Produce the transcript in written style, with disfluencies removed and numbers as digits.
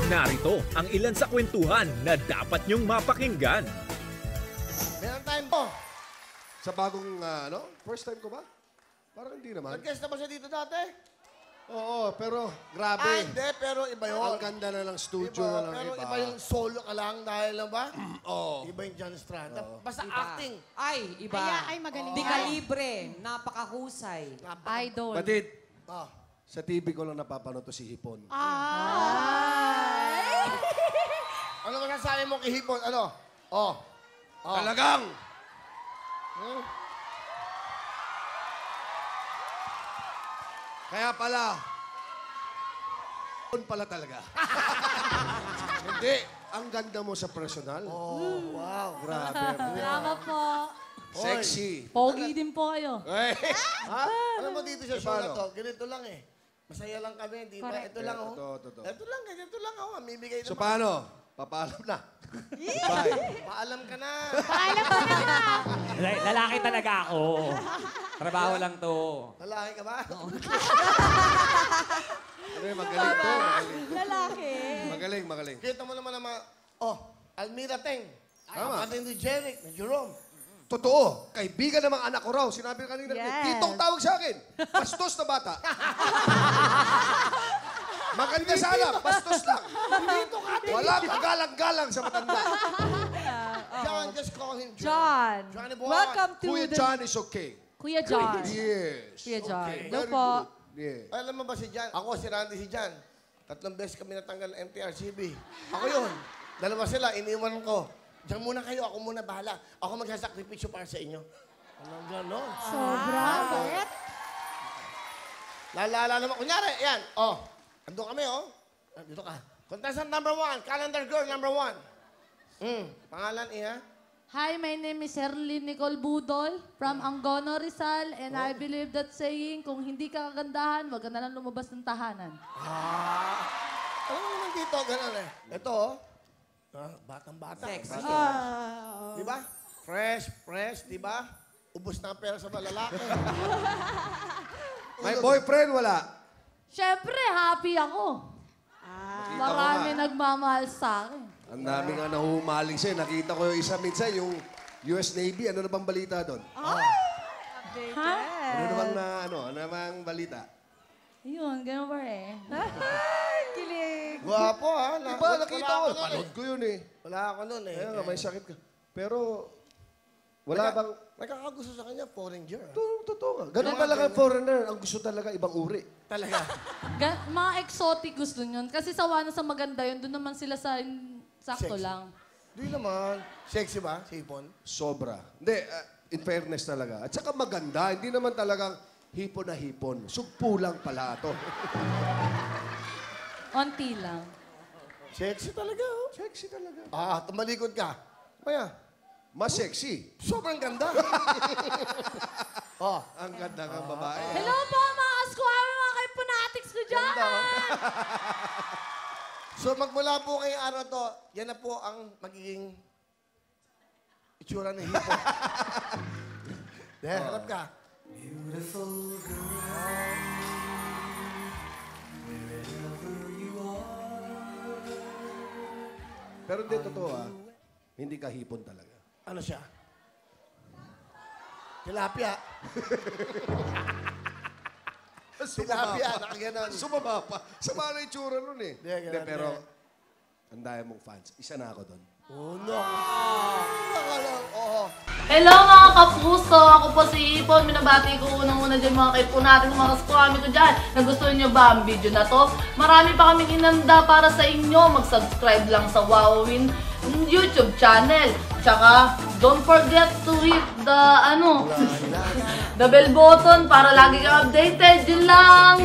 Narito ang ilan sa kwentuhan na dapat niyong mapakinggan. Meron time po. Sa bagong, first time ko ba? Parang hindi naman. Nag-guest na ba siya dito dati? Oo, pero grabe. Hindi, pero iba yun. Ang ganda na ng studio na lang pero iba. iba yung solo ka lang dahil lang ba? Oo. Iba yung John Estrada. Basta acting. Ay, iba. Ay, magaling Di yan. kalibre. Napakahusay. Idol. Batid, Ah. sa TV ko lang napapanood to si Hipon. Ay! Ano masasabi mo kay Hipon? Ano? Oh. Talagang! Kaya pala, Hipon pala talaga. Hindi, ang ganda mo sa personal. Oh, wow. Grabe. Salamat po. Sexy. Pogi din po kayo. Ay. Ha? Alam mo dito sa show na paano? to, ganito lang eh. Masaya lang kami, di ba? Correct. Ito lang, oh. Totoo. Ito lang, ganito lang, oh. Mamimigay So naman. paano? Papaalam na. Bye. Paalam ka na. Paalam ko na. Lalaki talaga ako. Trabaho lang to. Lalaki ka ba? Magaling to. Lalaki. Magaling. Kita mo naman naman, oh, Almira Teng. Tama. Kapatid ni Jeric, ni Jerome. Totoo. Kaibigan ng mga anak ko raw. Sinabi kanina, Yes. Titong tawag sa akin. Bastos na bata. Maganda sana, bastos lang. Wala kagalang-galang sa matanda. John, just call him John. Johnny boy. Welcome to Kuya the... John is okay. Kuya John. Yes. Kuya John. Okay. Hello Very po. good. Yeah. Alam mo ba si Jan? Ako, si Randy, si Jan. 3 beses kami natanggal ng MTRCB. Ako yun. 2 sila, iniwan ko. Diyan muna kayo, ako muna bahala. Ako magsasakripisyo para sa inyo. Anong gano'n? Sobra. Bakit? Naalala naman. Kunyari, yan. Oh, ando kami, oh. Dito ka. Contestant number 1, calendar girl number 1. Pangalan, iya? Hi, my name is Herlyn Nicole Budol from Angono, Rizal, and I believe that saying, kung hindi ka kagandahan, wag ka na lang lumabas ng tahanan. Alam mo naman dito, gano'n eh. Ito, oh. Batang-bata. Sexy. Di ba? Fresh, di ba? Ubus na ang pera sa malalaki. May boyfriend, wala. Siyempre, happy ako. Marami nagmamahal sa akin. Ang dami nga nahumaling sa'yo. Nakita ko yung isa minsan, yung US Navy. Ano na bang balita doon? Ha? Ano na bang balita? Yun, ganun pa eh. Guwapo, ha? Diba, nakita ko. Wala ako nun Panood eh. ko yun eh. Wala ako nun eh. Kaya nga, may sakit ka. Pero, wala bang... Nagkakagusto sa kanya, foreign girl. Totoo nga. Ganun talaga ang foreigner. Ang gusto talaga ibang uri. Talaga. Mga exotic gusto nyo. Kasi sawa na sa maganda yun, doon naman sila sa sakto Sexy. lang. Di naman. Sexy ba, si Ipon? Sobra. Hindi, in fairness talaga. At saka maganda. Hindi naman talagang hipon na hipon. Sugpo lang pala ito. Onti lang. Sexy talaga, oh. Sexy talaga. Tumalikod ka. Kaya, Mas sexy. sobrang ganda. Ang ganda ng babae. Hello po, mga kaskwami, mga kaipunatics ko dyan! Ganda, oh. So, magmula po kay araw to, yan na po ang magiging itsura ni Hipon. Harap ka. Pero hindi totoo hindi ka hipon talaga. Ano siya? Tilapia. Tilapia, nakaganon. Sumaba pa. Sama na itsura nun eh. Hindi, ganun, pero, hindi. ang daya mong fans. Isa na ako doon. Oh, no. Oo. Hello mga kapuso! Ako po si Ipon. Minabati ko unang-una dyan mga kaipo natin, mga kaskwami ko dyan. Nagustuhan nyo ba ang video na to? Marami pa kaming inanda para sa inyo. Mag-subscribe lang sa Wowin YouTube channel. Tsaka, don't forget to hit the, the bell button para lagi kang updated. Yun lang!